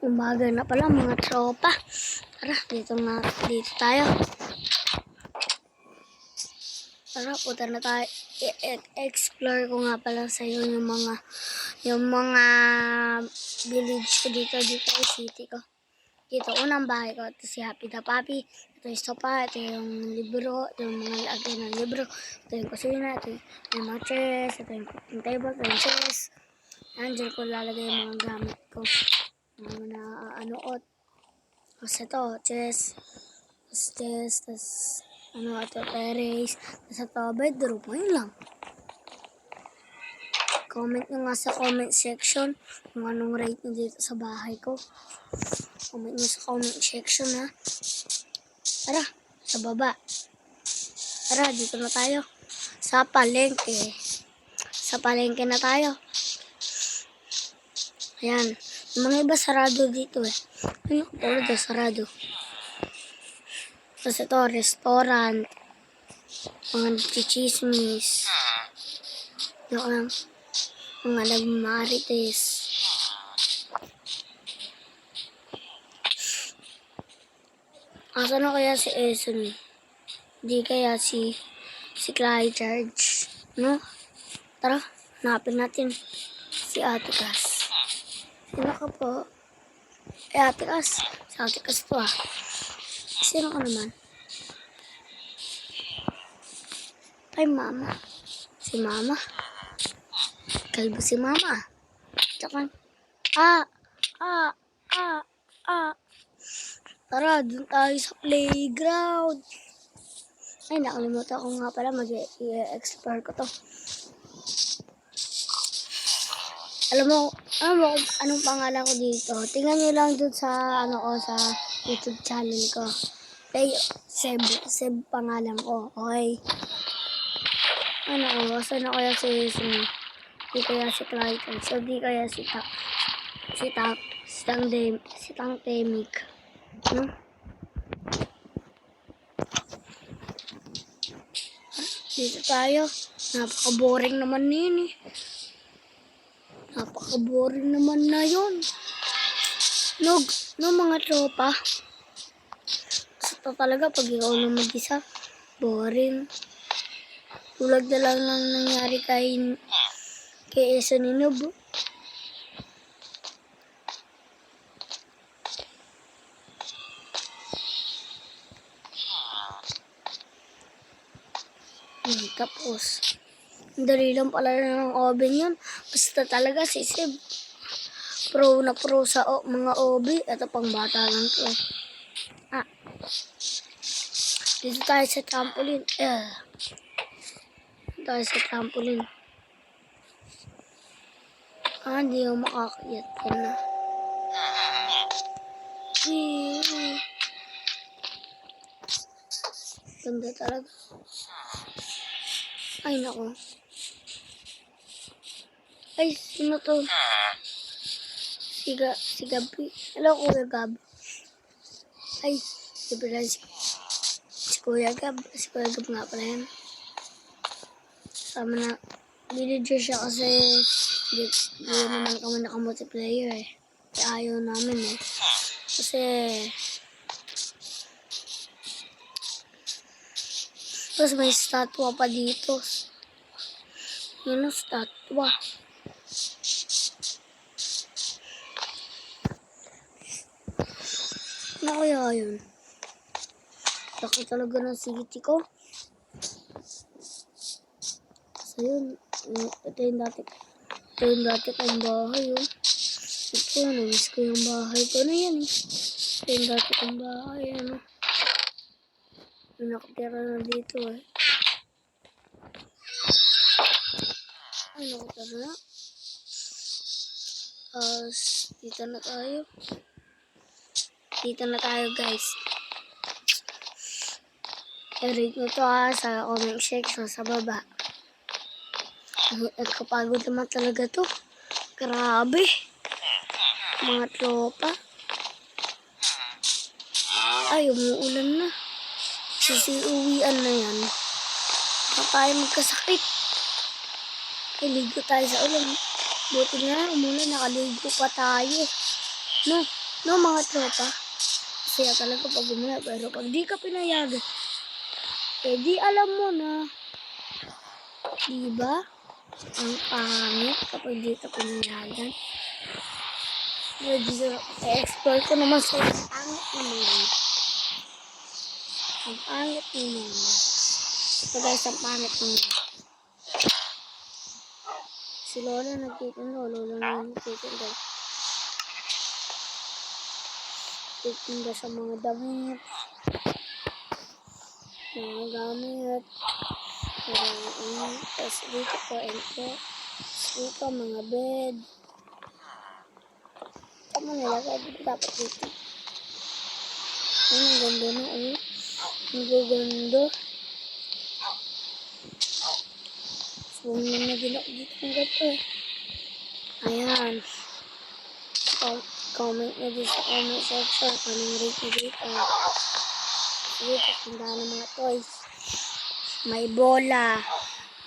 Umaga na pala mga tropa. Tara, dito tayo. Tara, punta na tayo. Explore ko nga pala sa iyo yung mga village ko dito yung city ko. Dito, unang bahay ko. Ito si Happy the Puppy. Ito yung sopa. Ito yung libro. Ito yung mga lagay ng libro. Ito yung kusina. Ito yung mga chairs. Ito yung cooking table. Ito yung chairs. Diyan ko lalagay yung mga gamit ko. Mga naanood. Tapos ito, chairs. Tapos ito, terrace. Tapos ito, bedroom. Ayun lang. Comment nyo nga sa comment section kung anong rate nyo dito sa bahay ko. Comment nyo sa comment section, ha. Tara, sa baba. Tara, dito na tayo. Sa palengke. Sa palengke na tayo. Ayan. Yung mga iba sarado dito eh. Ano ko talaga sarado. Tapos ito, restaurant. Mga chichismis. Yung mga nagmamarites. Asan na kaya si Eson? Di kaya si Clyde Charge. No? Tara, hanapin natin si Ate Cass. Sino ka po? Ate Cass. Si Ate Cass to ah. Sino ka naman? Ay, Mama. Si Mama. Kalbo si Mama. Tsaka, Tara, dun tayo sa playground. Ay, nakalimutan ko nga pala mag-explore ko to. Alam mo anong pangalan ko dito? Tingnan nyo lang dun sa sa YouTube channel ko. Seb pangalan ko. Okay. Saan na kaya si di kaya si Clayton. So di kaya si Tang Temik. No? Dito tayo. Napaka-boring naman yun eh. Napaka-boring naman na yun. No mga tropa. Ito talaga pag ikaw na mag-isa. Boring. Tulad na lang nangyari kay Esa ni Nob. Tapos, dali lang pala ng oven yun. Basta talaga si Seb. Pro na pro sa mga oven. Ito pang bata lang to eh. Dito tayo sa trampoline. Hindi ako makakayat ka na. Ganda talaga. Ay, nako. Ay, sino to? Si Gabi. Hello, Kuya Gab. Ay, si Kuya Gab. Si Kuya Gab nga pala yan. Sama na. Binidyo siya kasi di naman kami naka-multiplayer eh. Ayaw namin eh. Kasi tapos may statwa pa dito. Yun ang statwa. Ano kaya yun? Laki talaga ng city ko. So yun. Ito yung dati kong bahay oh. Ito, namiss ko yung bahay ko na yan eh. Ito yung dati kong bahay ano. Nakatira na dito eh. Ay, nakatira na. Dito na tayo guys. I-rate nyo to sa comment section sa baba. Nagkapagod naman talaga to. Grabe. Mga tropa. Ay, umuulan na. Uwian na yan. Baka tayo magkasakit. Ligo tayo sa ulan. Buti na lang, umulan, nakaligo pa tayo. No, no mga tropa. Saya talaga pag umulan, pero pag di ka pinayagan, eh di alam mo na. Diba? Ang pangit kapag di ka pinayagan. I-explore ko naman sa pangit naman. Ang pangit naman. So guys, ang pangit naman. Si Lola nagtitinda. Lola na nagtitinda. Nagtitinda sa mga damit. Mga gamit. Tapos dito po, ito. Dito, mga bed. Tama nilagay dito. Dapat dito. Ang ganda na, oh. Ang ganda. So, na din ako dito ng gato, eh. Ayan. Comment nyo din sa comment section. Anong rate nyo dito. Dito, tindahan ng mga toys. May bola.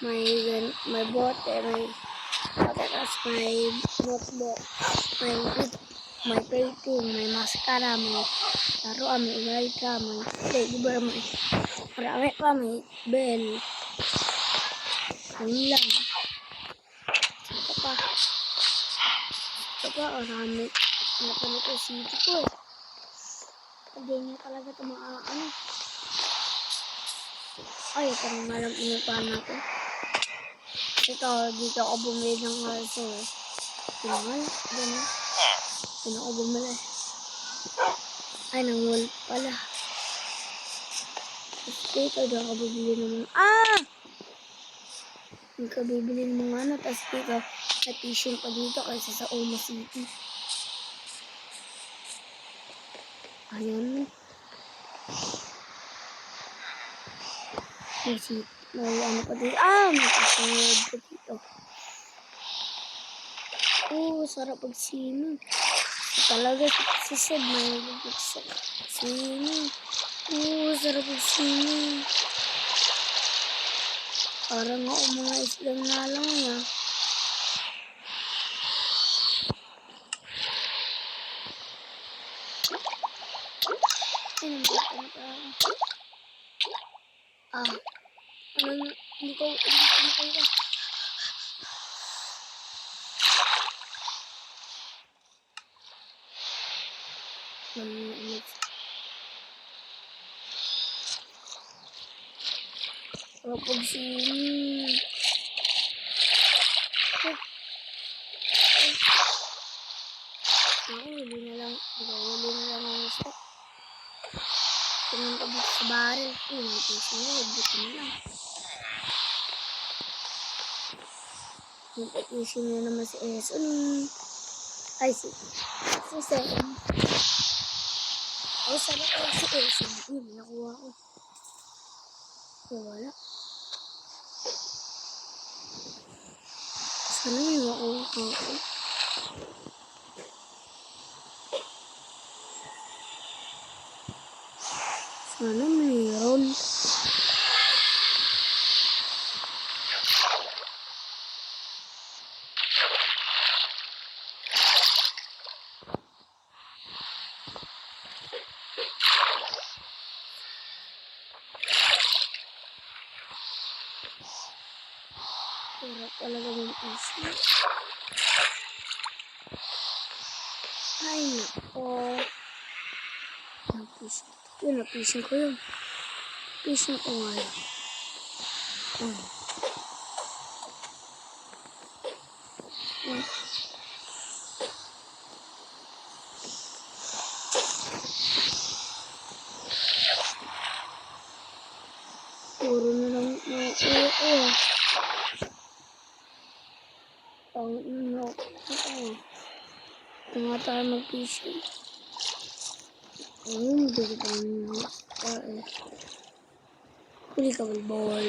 May bote. Tapos may notebook. May painting. May mascara. May laruan. May ilalika. May flavor. May marami pa. May bell. Ano lang. Ito pa. Marami. Napanit yung city ko, eh. Hindi niya talaga ito ano. Ay, parang malam inupahan natin. Ito, dito ako bumili ng kalso, eh. Pinangal. Diyan, eh. Diyan ako bumili. Ay, nang wall pala. Tapos dito, diyan ako bumili ng mga... Hindi ka bibili ng mga ano. Tapos dito, na-fishing pa dito kaysa sa Oma City. Ayan. May ano pa dito. May kasunod pa dito. Sarap pag-swimming. Talaga, si Seb, may swimming. Sarap pag-swimming. Parang ako mga islang na lang yan. Ay, naman pa. Hindi ko makita. Kapag swimming. Huli na lang ang gusto. Tingnan ko dito sa barrel. Dito na lang. Nag-isin na naman si Eson. Ay, si Sen. Ay, sana ko si Eson. Nakuha ko. Wala. Sana may makuha ko. Sana mayroon. Hirap talaga mag-isip. Ay, nako. Napising ko yun. Pising ko nga yun. Puro na lang nauuwi ko. Pangit na nauuwi. Ito nga tayo mag-fishing. Hindi ko tayo mag-fishing. Huli ka, balbol.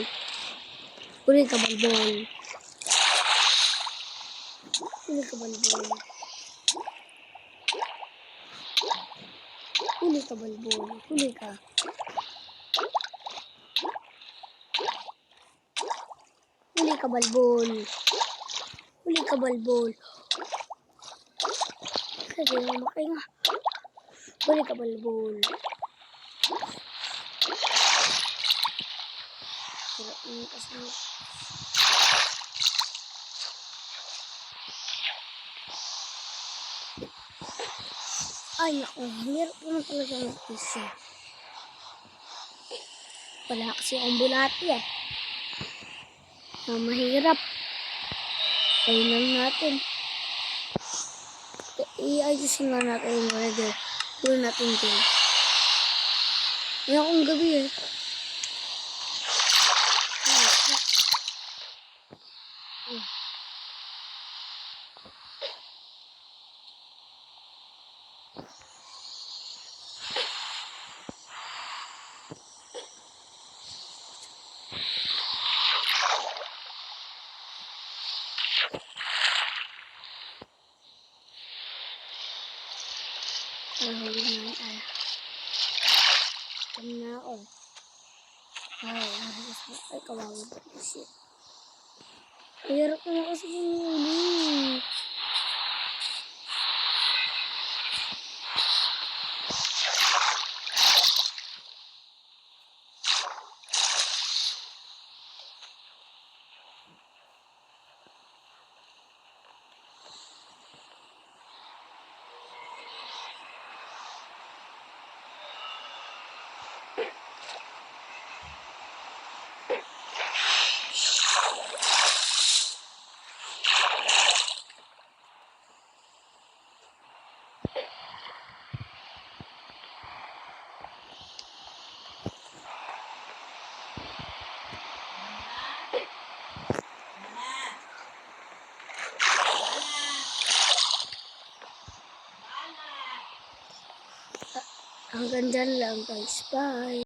Huli ka, balbol. Huli ka, balbol. Huli ka, balbol. Huli ka. Huli ka, balbol. Huli ka, balbol. di na makainga. Balik ka balbol. Hirap mo kasi. Ay, naku. Hirap naman talaga mag-isa. Wala kasi akong bulati eh. Mahirap. Ayun lang natin. I-ayusin nga natin yung weather. Doon natin din. Ngayon akong gabi eh. Nahuli na ay. Tama na ako. Ay, kawawa ba kasi. Hirap na kasi huli. Hanggang dyan lang guys. Bye!